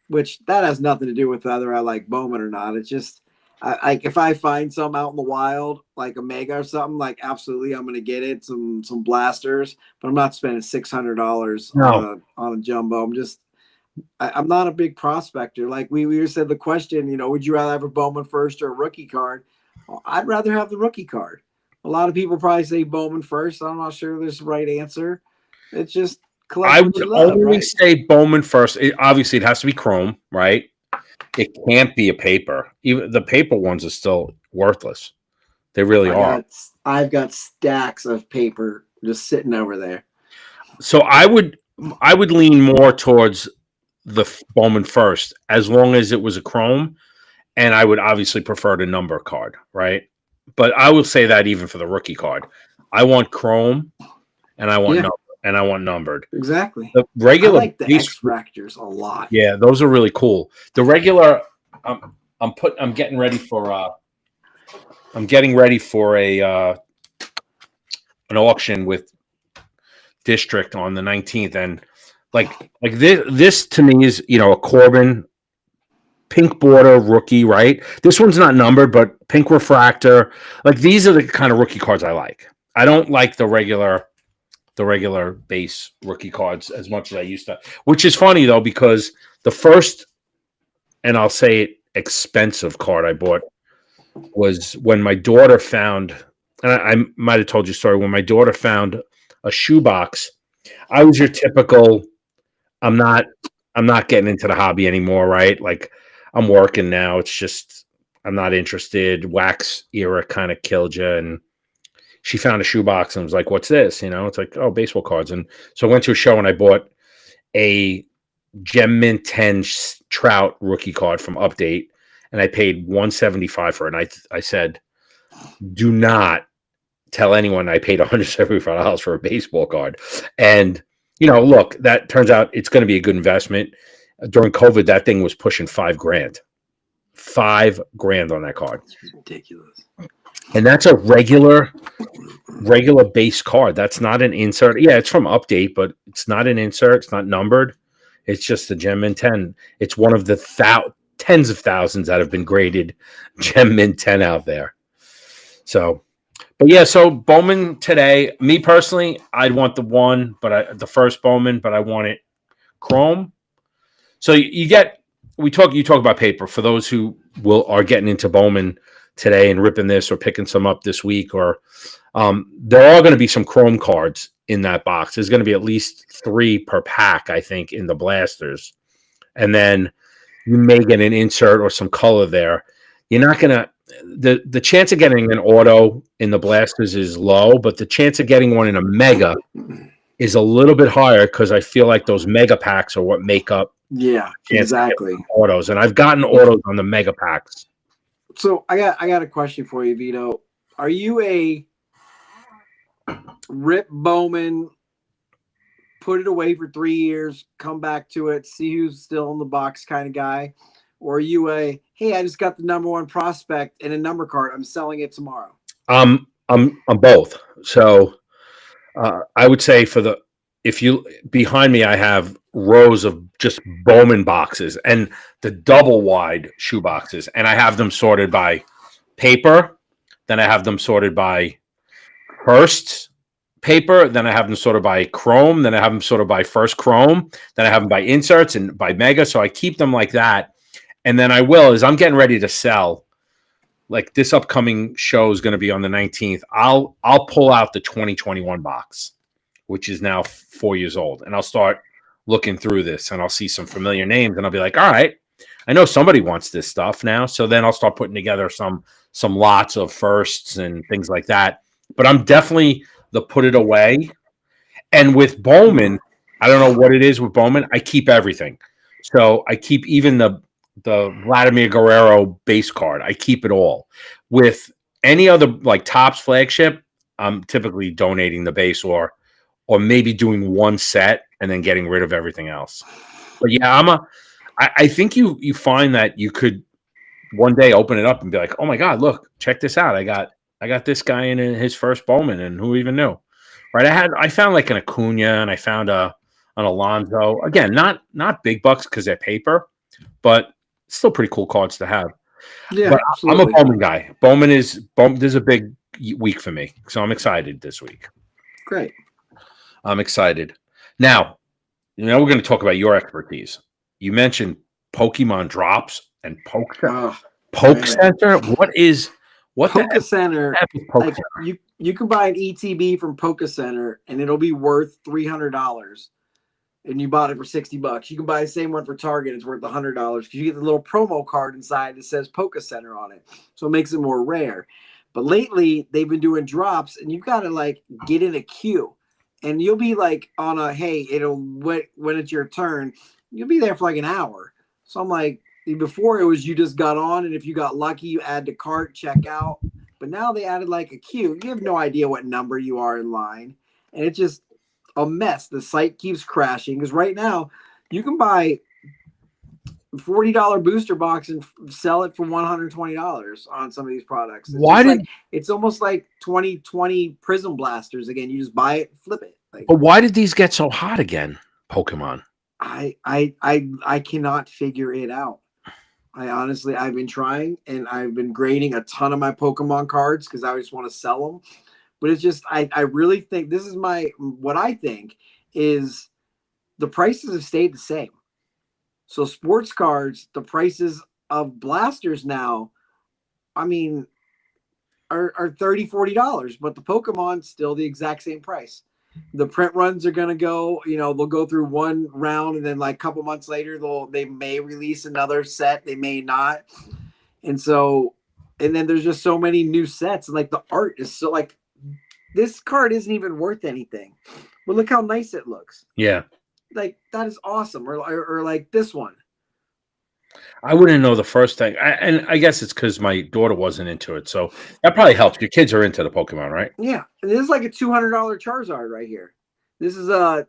which that has nothing to do with whether I like Bowman or not. It's just, if I find some out in the wild, like a Mega or something, like absolutely, I'm going to get it. Some blasters, but I'm not spending $600 on a jumbo. I'm not a big prospector. Like we said, the question, would you rather have a Bowman first or a rookie card? Well, I'd rather have the rookie card. A lot of people probably say Bowman first. I'm not sure there's the right answer. It's just I would only say Bowman first. Obviously, it has to be chrome, right? It can't be a paper. Even the paper ones are still worthless. They really are. I've got stacks of paper just sitting over there. So I would lean more towards the Bowman first, as long as it was a chrome, and I would obviously prefer the number card, right? But I will say that even for the rookie card, I want chrome and I want Yeah, number and I want numbered. exactly. The I regular like the base, X Fractors a lot. yeah, those are really cool. The regular, I'm getting ready for I'm getting ready for a an auction with District on the 19th, and like this to me is, you know, a Corbin pink border rookie, right? This one's not numbered, but pink refractor. Like these are the kind of rookie cards I like. I don't like the regular base rookie cards as much as I used to, which is funny though, because the first, and I'll say it, expensive card I bought was when my daughter found, and I might have told you a story, when my daughter found a shoebox. I was your typical, I'm not I'm not getting into the hobby anymore, right? Like I'm working now. It's just I'm not interested. Wax era kind of killed you. And she found a shoebox and was like, "What's this?" You know, it's like, "Oh, baseball cards." And so I went to a show and I bought a Gem Mint 10 Trout rookie card from Update, and I paid 175 for it. And I said, "Do not tell anyone I paid $175 for a baseball card." And you know, look, that turns out it's going to be a good investment. During COVID, that thing was pushing $5,000. $5,000 on that card. It's ridiculous. And that's a regular base card. That's not an insert. Yeah, it's from Update, but it's not an insert. It's not numbered. It's just the Gem Mint 10. It's one of the tens of thousands that have been graded Gem Mint 10 out there. So, but yeah, so Bowman today, me personally, I'd want the first Bowman, but I want it chrome. So you talk about paper for those who are getting into Bowman today and ripping this or picking some up this week, or there are going to be some chrome cards in that box. There's going to be at least 3 per pack, I think, in the blasters. And then you may get an insert or some color there. You're not going to, the chance of getting an auto in the blasters is low, but the chance of getting one in a mega is a little bit higher because I feel like those mega packs are what make up. Yeah, exactly. Autos. And I've gotten autos on the mega packs. So I got a question for you, Vito. Are you a rip Bowman, put it away for 3 years, come back to it, see who's still in the box kind of guy? Or are you a, hey, I just got the number 1 prospect and a number card, I'm selling it tomorrow? I'm both. So I would say if you behind me, I have rows of just Bowman boxes and the double wide shoe boxes, and I have them sorted by paper. Then I have them sorted by first paper. Then I have them sorted by chrome. Then I have them sorted by first chrome. Then I have them by inserts and by mega. So I keep them like that. And then as I'm getting ready to sell, like this upcoming show is going to be on the 19th. I'll pull out the 2021 box, which is now 4 years old, and I'll start looking through this, and I'll see some familiar names, and I'll be like, all right, I know somebody wants this stuff now. So then I'll start putting together some lots of firsts and things like that. But I'm definitely the put it away. And with Bowman, I don't know what it is with Bowman. I keep everything. So I keep even the Vladimir Guerrero base card. I keep it all. With any other like Topps flagship, I'm typically donating the base or maybe doing one set and then getting rid of everything else. But yeah, I think you find that you could one day open it up and be like, oh my God, look, check this out. I got this guy in his first Bowman, and who even knew? Right. I found like an Acuna, and I found an Alonso. Again, not big bucks because they're paper, but still pretty cool cards to have. Yeah, but absolutely. I'm a Bowman guy. Bowman is There's a big week for me, so I'm excited this week. Great. I'm excited. Now, we're going to talk about your expertise. You mentioned Pokemon drops and Poke Center. What Poke Center? Poke Center? You can buy an ETB from Poke Center and it'll be worth $300. And you bought it for $60. You can buy the same one for Target. It's worth $100 because you get the little promo card inside that says Poke Center on it, so it makes it more rare. But lately they've been doing drops, and you've got to like get in a queue. And you'll be like on when it's your turn, you'll be there for like an hour. So I'm like, before it was you just got on, and if you got lucky, you add to cart, check out. But now they added like a queue. You have no idea what number you are in line, and it's just a mess. The site keeps crashing because right now you can buy $40 booster box and sell it for $120 on some of these products. It's almost like 2020 Prism Blasters again. You just buy it, flip it. But why did these get so hot again, Pokemon? I cannot figure it out. I've been trying, and I've been grading a ton of my Pokemon cards because I just want to sell them. But it's just I really think this is what I think is the prices have stayed the same. So sports cards, the prices of blasters now, I mean, are $30, $40, but the Pokemon's still the exact same price. The print runs are gonna go, they'll go through one round, and then like a couple months later, they may release another set, they may not. And then there's just so many new sets, and like the art is so like this card isn't even worth anything. But look how nice it looks. Yeah. Like that is awesome. Or like this one. I wouldn't know the first thing. And I guess it's because my daughter wasn't into it. So that probably helps. Your kids are into the Pokemon, right? Yeah. And this is like a $200 Charizard right here. This is a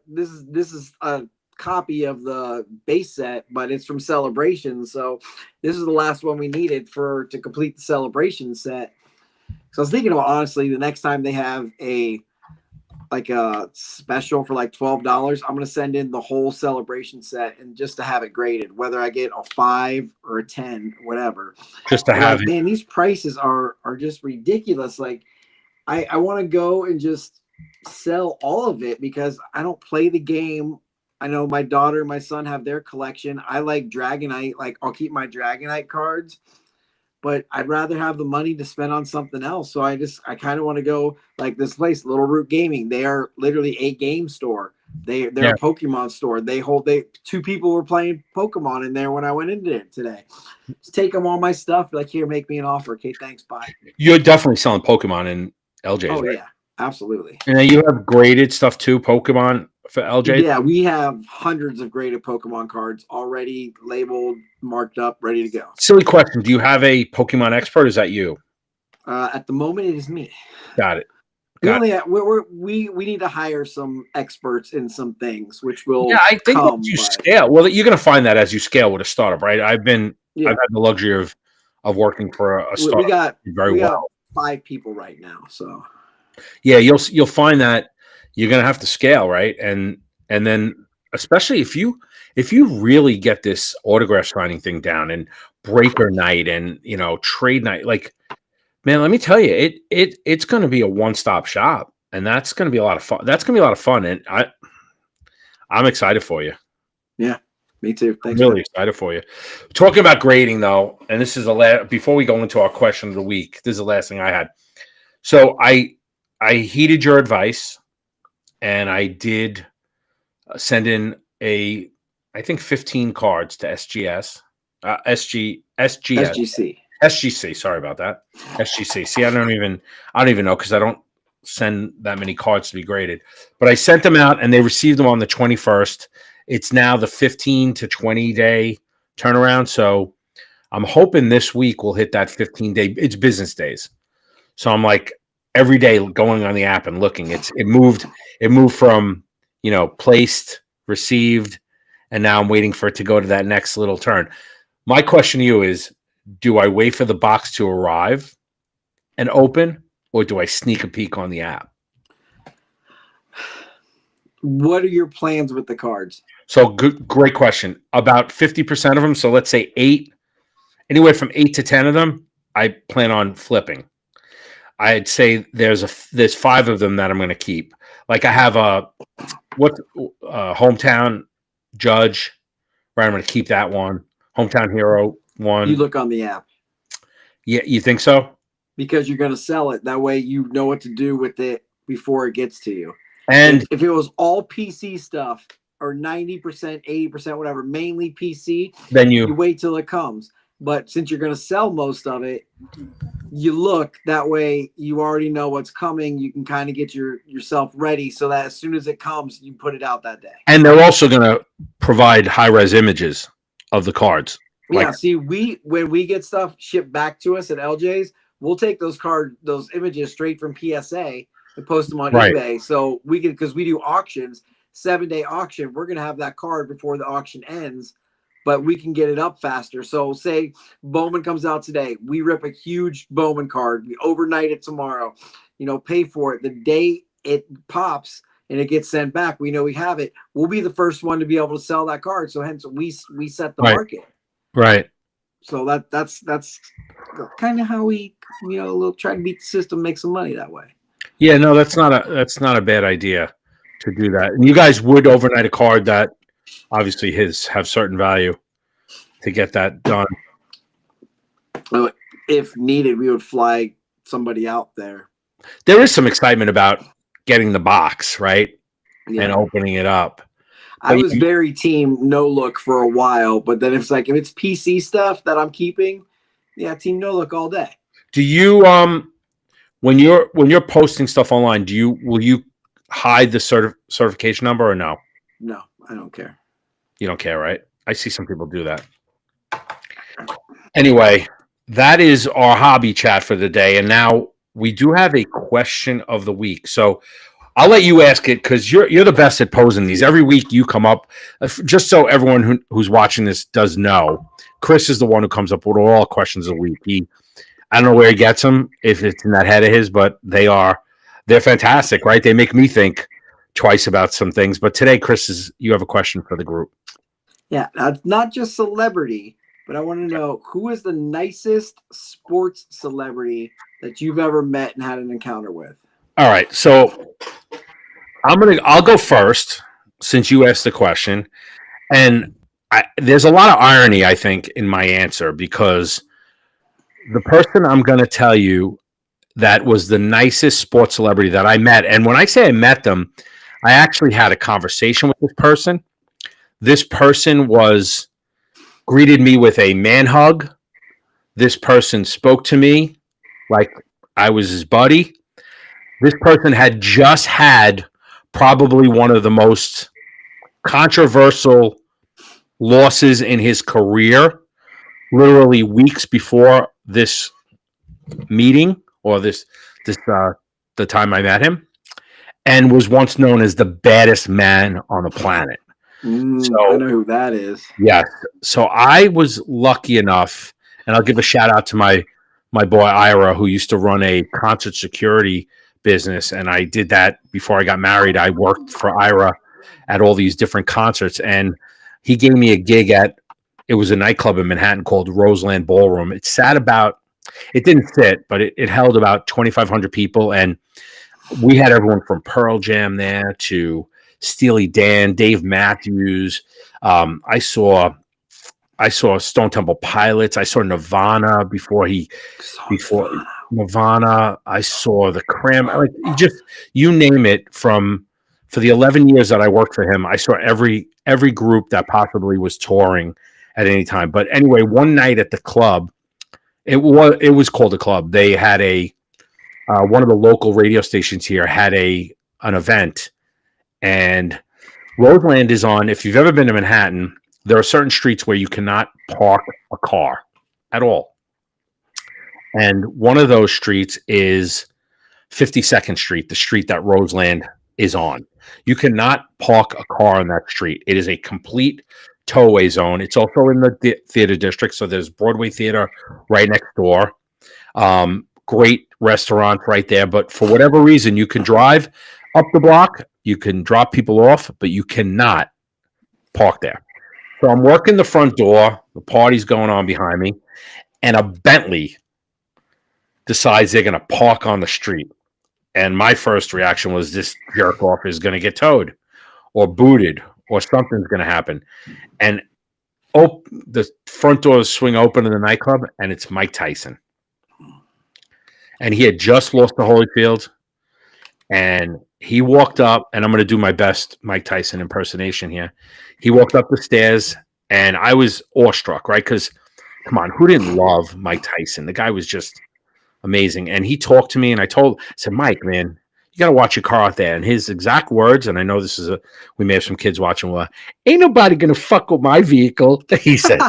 copy of the base set, but it's from Celebration. So this is the last one we needed to complete the Celebration set. So I was thinking about, honestly, the next time they have a special for like $12, I'm going to send in the whole Celebration set and just to have it graded, whether I get a 5 or a 10, whatever. Just to have it. Man, these prices are just ridiculous. Like I want to go and just sell all of it because I don't play the game. I know my daughter and my son have their collection. I like Dragonite. Like I'll keep my Dragonite cards, but I'd rather have the money to spend on something else. So I kind of want to go like this place, Little Root Gaming. They are literally a game store. They're a Pokemon store. Two people were playing Pokemon in there when I went into it today. Just take them all my stuff. Like, here, make me an offer. Okay, thanks, bye. You're definitely selling Pokemon in LJ's. Oh, right? Yeah, absolutely. And then you have graded stuff too, Pokemon for LJ? Yeah, we have hundreds of graded Pokemon cards already labeled, marked up, ready to go. Silly question. Do you have a Pokemon expert? Or is that you? At the moment, it is me. Got it. We need to hire some experts in some things, which will. Yeah, I think once you scale, well, you're going to find that as you scale with a startup, right? I've had the luxury of working for a startup. We got 5 people right now, so. Yeah, you'll find that you're going to have to scale, right? And then especially if you really get this autograph signing thing down and breaker night and trade night, like, man, let me tell you, it's going to be a one-stop shop, and that's going to be a lot of fun. That's going to be a lot of fun, and I'm excited for you. Yeah, me too. Thanks. I'm really excited for you. Talking about grading, though, and this is before we go into our question of the week, this is the last thing I had. So I heeded your advice, and I did send in I think 15 cards to SGC. Sorry about that. SGC. See, I don't even know because I don't send that many cards to be graded. But I sent them out, and they received them on the 21st. It's now the 15 to 20 day turnaround. So I'm hoping this week we'll hit that 15-day. It's business days. So I'm like every day going on the app and looking. It moved from placed, received, and now I'm waiting for it to go to that next little turn. My question to you is, do I wait for the box to arrive and open, or do I sneak a peek on the app? What are your plans with the cards? So great question. About 50% of them. So let's say anywhere from 8 to 10 of them, I plan on flipping. I'd say there's 5 of them that I'm going to keep. Like I have Hometown Judge, right? I'm going to keep that one. Hometown Hero one. You look on the app. Yeah, you think so? Because you're going to sell it. That way you know what to do with it before it gets to you. And if it was all PC stuff or 90%, 80%, whatever, mainly PC, then you wait till it comes. But since you're going to sell most of it, you look that way. You already know what's coming. You can kind of get yourself ready so that as soon as it comes, you put it out that day. And they're also going to provide high-res images of the cards. Yeah, Like, see, when we get stuff shipped back to us at LJ's, we'll take those images straight from PSA and post them on right, eBay. So we can, because we do auctions, 7-day auction. We're gonna have that card before the auction ends, but we can get it up faster. So say Bowman comes out today, we rip a huge Bowman card, we overnight it tomorrow, pay for it the day it pops and it gets sent back. We know we have it. We'll be the first one to be able to sell that card. So hence we set the right, market. right. So that's kind of how we try to beat the system, make some money that way. Yeah, no, that's not a bad idea to do that. And you guys would overnight a card that obviously have certain value to get that done. If needed, we would fly somebody out there. There is some excitement about getting the box, right? Yeah. And opening it up. I was very team no look for a while, but then if it's PC stuff that I'm keeping, yeah, team no look all day. Do you when you're posting stuff online, will you hide the certification number or no? No, I don't care. You don't care, right? I see some people do that. Anyway, that is our hobby chat for the day, and now we do have a question of the week. So I'll let you ask it because you're the best at posing these. Every week you come up, just so everyone who's watching this does know, Chris is the one who comes up with all questions of the week. I don't know where he gets them, if it's in that head of his, but they're fantastic, right? They make me think twice about some things. But today, Chris, you have a question for the group. Yeah, not just celebrity, but I want to know who is the nicest sports celebrity that you've ever met and had an encounter with. All right, so I'll go first since you asked the question, and there's a lot of irony, I think, in my answer because the person I'm going to tell you that was the nicest sports celebrity that I met, and when I say I met them, I actually had a conversation with this person. This person greeted me with a man hug. This person spoke to me like I was his buddy. This person had just had probably one of the most controversial losses in his career, literally weeks before this meeting or the time I met him, and was once known as the baddest man on the planet. So I know who that is. Yes. So I was lucky enough, and I'll give a shout out to my boy Ira, who used to run a concert security business, and I did that before I got married. I worked for Ira at all these different concerts, and he gave me a gig it was a nightclub in Manhattan called Roseland Ballroom. It didn't fit, but it held about 2,500 people, and we had everyone from Pearl Jam there to Steely Dan, Dave Matthews. I saw Stone Temple Pilots. I saw Nirvana before Nirvana. I saw the Cram. Like you name it. For the 11 years that I worked for him, I saw every group that possibly was touring at any time. But anyway, one night at the club, it was called a club. They had one of the local radio stations here had an event, and Roseland is on. If you've ever been to Manhattan, there are certain streets where you cannot park a car at all. And one of those streets is 52nd Street, the street that Roseland is on. You cannot park a car on that street. It is a complete towaway zone. It's also in the theater district, so there's Broadway Theater right next door. Great restaurant right there, but for whatever reason, you can drive up the block, you can drop people off, but you cannot park there. So I'm working the front door, the party's going on behind me, and a Bentley decides they're going to park on the street. And my first reaction was this jerk off is going to get towed or booted or something's going to happen. And the front doors swing open in the nightclub, and it's Mike Tyson. And he had just lost to Holyfield, and he walked up, and I'm going to do my best Mike Tyson impersonation here. He walked up the stairs, and I was awestruck, right? Because, come on, who didn't love Mike Tyson? The guy was just amazing. And he talked to me, and I said, Mike, man, you got to watch your car out there. And his exact words, and I know we may have some kids watching, well, ain't nobody going to fuck with my vehicle, he said.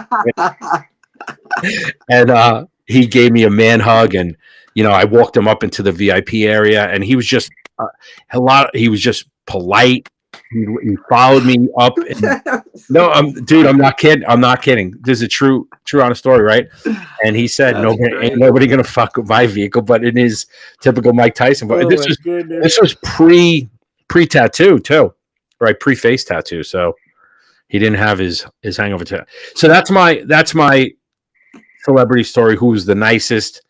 And he gave me a man hug, and I walked him up into the VIP area, and he was just he was just polite. He followed me up, and no, dude, I'm not kidding. I'm not kidding. This is a true, honest story, right? And he said, ain't nobody gonna fuck with my vehicle, but it is typical Mike Tyson. But this was pre tattoo too, right? Pre face tattoo. So he didn't have his hangover tattoo. So that's my celebrity story. Who's the nicest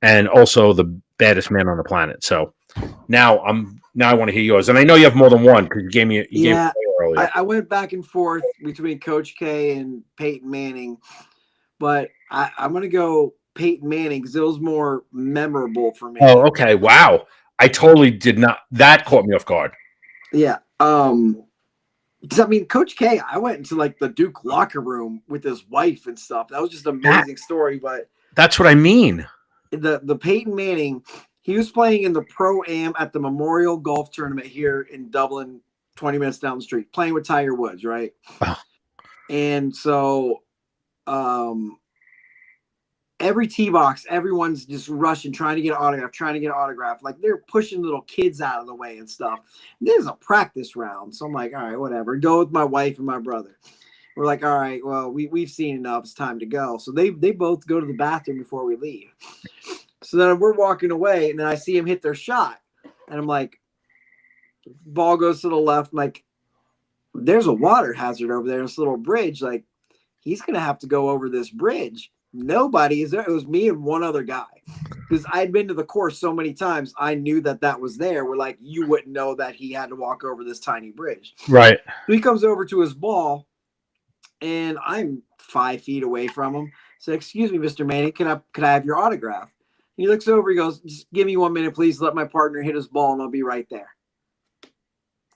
and also the baddest man on the planet? So now I want to hear yours, and I know you have more than one because you gave me earlier. I went back and forth between Coach K and Peyton Manning, but I'm going to go Peyton Manning because it was more memorable for me. Oh, okay. Wow. I totally did not. That caught me off guard. Yeah. Because I mean, Coach K, I went into like the Duke locker room with his wife and stuff. That was just an amazing story. But that's what I mean. The Peyton Manning, he was playing in the Pro-Am at the Memorial Golf Tournament here in Dublin, 20 minutes down the street, playing with Tiger Woods, right? Wow. And so every tee box, everyone's just rushing, trying to get an autograph. Like they're pushing little kids out of the way and stuff. And this is a practice round. So I'm like, all right, whatever. Go with my wife and my brother. We're like, all right, well, we've seen enough. It's time to go. So they both go to the bathroom before we leave. So then we're walking away, and then I see him hit their shot. And I'm like, ball goes to the left. I'm like, there's a water hazard over there, this little bridge. Like, he's going to have to go over this bridge. Nobody is there. It was me and one other guy. Because I'd been to the course so many times, I knew that was there. We're like, you wouldn't know that he had to walk over this tiny bridge. Right. So he comes over to his ball, and I'm 5 feet away from him. So, excuse me, Mr. Manning, can I have your autograph? He looks over, he goes, just give me 1 minute, please. Let my partner hit his ball, and I'll be right there.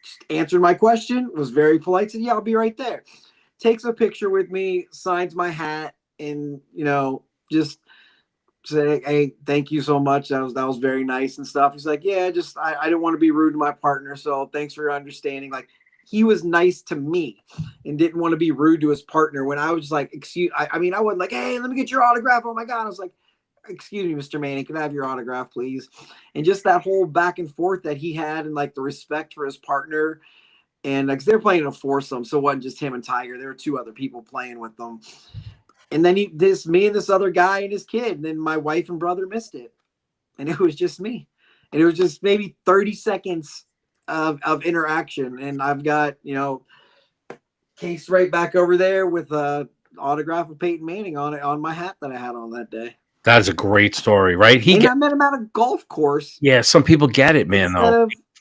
Just answered my question, was very polite, said, yeah, I'll be right there. Takes a picture with me, signs my hat, and, just said, hey, thank you so much. That was very nice and stuff. He's like, yeah, I didn't want to be rude to my partner, so thanks for your understanding. Like, he was nice to me and didn't want to be rude to his partner when I was just like, I wasn't like, hey, let me get your autograph. Oh, my God. I was like, excuse me, Mr. Manning, can I have your autograph, please? And just that whole back and forth that he had and like the respect for his partner. And like they're playing a foursome, so it wasn't just him and Tiger. There were two other people playing with them. And then me and this other guy and his kid. And then my wife and brother missed it. And it was just me. And it was just maybe 30 seconds of interaction. And I've got, case right back over there with a autograph of Peyton Manning on it on my hat that I had on that day. That is a great story, right? I met him at a golf course. Yeah, some people get it, man.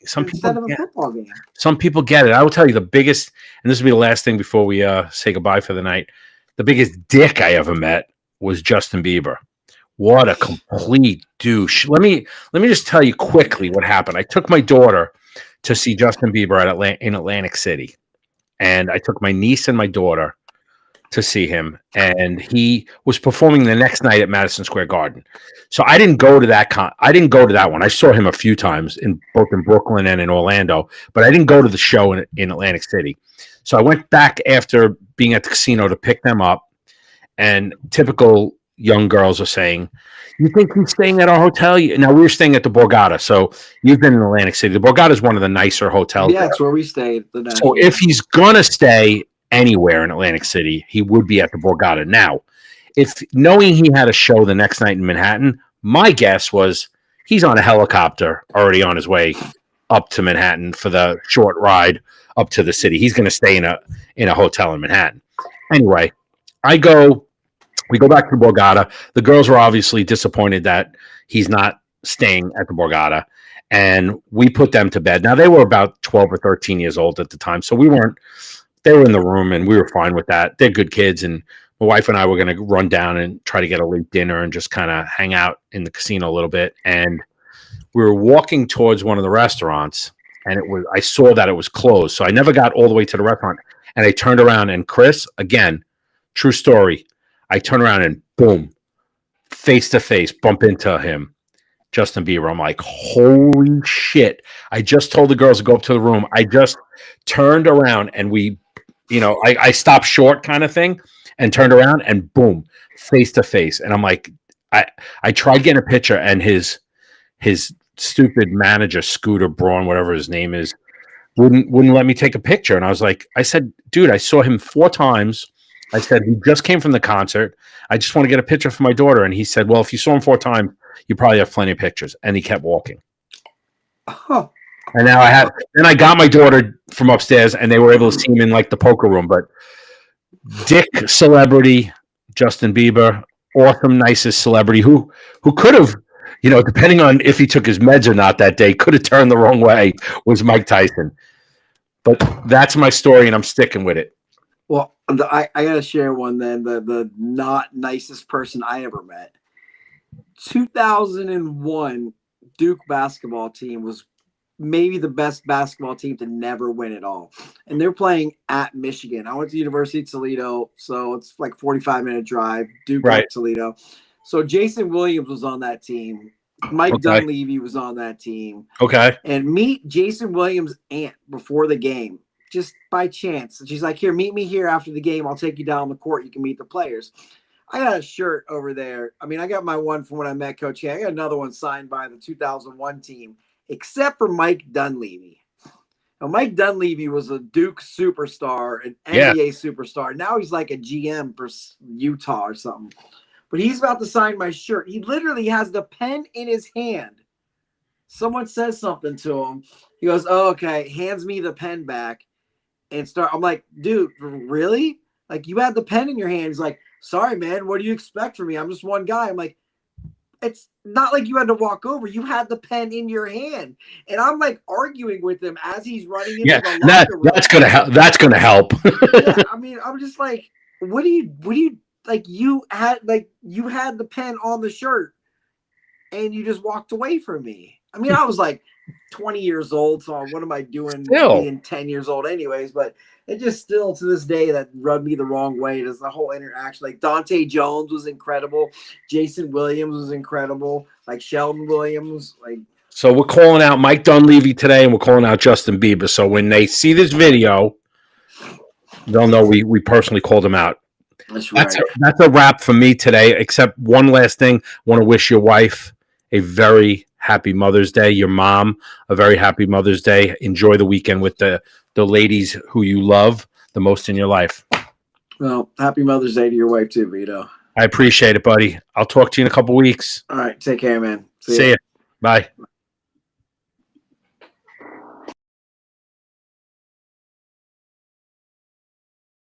Some people get it. I will tell you the biggest, and this will be the last thing before we say goodbye for the night. The biggest dick I ever met was Justin Bieber. What a complete douche. Let me just tell you quickly what happened. I took my daughter to see Justin Bieber in Atlantic City, and I took my niece and my daughter to see him, and he was performing the next night at Madison Square Garden. So I didn't go to that one. I saw him a few times both in Brooklyn and in Orlando, but I didn't go to the show in Atlantic City. So I went back after being at the casino to pick them up, and typical young girls are saying, you think he's staying at our hotel? Now, we were staying at the Borgata. So you've been in Atlantic City. The Borgata is one of the nicer hotels. Yeah, that's where we stayed. So if he's going to stay anywhere in Atlantic City, he would be at the Borgata. Now, if knowing he had a show the next night in Manhattan, my guess was he's on a helicopter already on his way up to Manhattan for the short ride up to the city. He's going to stay in a hotel in Manhattan. Anyway, we go back to the Borgata. The girls were obviously disappointed that he's not staying at the Borgata, and we put them to bed. Now, they were about 12 or 13 years old at the time, so they were in the room, and we were fine with that. They're good kids, and my wife and I were going to run down and try to get a late dinner and just kind of hang out in the casino a little bit. And we were walking towards one of the restaurants, and I saw that it was closed. So I never got all the way to the restaurant, and I turned around, and Chris, again, true story, I turn around and boom, face to face, bump into him, Justin Bieber. I'm like, holy shit. I just told the girls to go up to the room. I just turned around and I stopped short kind of thing. and turned around and boom, face to face. And I'm like, I tried getting a picture, and his stupid manager, Scooter Braun, whatever his name is, wouldn't let me take a picture. And I said, dude, I saw him 4 times. I said, he just came from the concert. I just want to get a picture for my daughter. And he said, well, if you saw him 4 times, you probably have plenty of pictures. And he kept walking. Oh. And now then I got my daughter from upstairs, and they were able to see him in like the poker room. But Dick celebrity, Justin Bieber, awesome, nicest celebrity who could have, depending on if he took his meds or not that day, could have turned the wrong way, was Mike Tyson. But that's my story, and I'm sticking with it. Well, I got to share one then. The not nicest person I ever met. 2001 Duke basketball team was maybe the best basketball team to never win it all. And they're playing at Michigan. I went to University of Toledo, so it's like 45-minute drive, Duke at Toledo. So Jason Williams was on that team. Mike Dunleavy was on that team. Okay. And meet Jason Williams' aunt before the game, just by chance. And she's like, here, meet me here after the game. I'll take you down the court. You can meet the players. I got a shirt over there. I mean, I got my one from when I met Coach K. I got another one signed by the 2001 team, except for Mike Dunleavy. Now, Mike Dunleavy was a Duke superstar, an NBA superstar. Now he's like a GM for Utah or something. But he's about to sign my shirt. He literally has the pen in his hand. Someone says something to him. He goes, oh, okay, hands me the pen back and start. I'm like, dude, really? Like, you had the pen in your hand. He's like, sorry, man, what do you expect from me? I'm just one guy. I'm like, it's not like you had to walk over. You had the pen in your hand. And I'm like arguing with him as he's running into the locker room. That's gonna help. That's gonna help. Yeah, I mean, I'm just like, what do you like? You had the pen on the shirt and you just walked away from me. I mean, I was like 20 years old, so what am I doing being 10 years old anyways? But it just still to this day that rubbed me the wrong way. There's the whole interaction. Like Dante Jones was incredible. Jason Williams was incredible. Like Sheldon Williams. So we're calling out Mike Dunleavy today, and we're calling out Justin Bieber. So when they see this video, they'll know we personally called him out. That's right. That's a wrap for me today, except one last thing. I want to wish your wife a very happy Mother's Day. Your mom, a very happy Mother's Day. Enjoy the weekend with the ladies who you love the most in your life. Well, happy Mother's Day to your wife too, Vito. I appreciate it, buddy. I'll talk to you in a couple weeks. All right. Take care, man. See ya. Bye.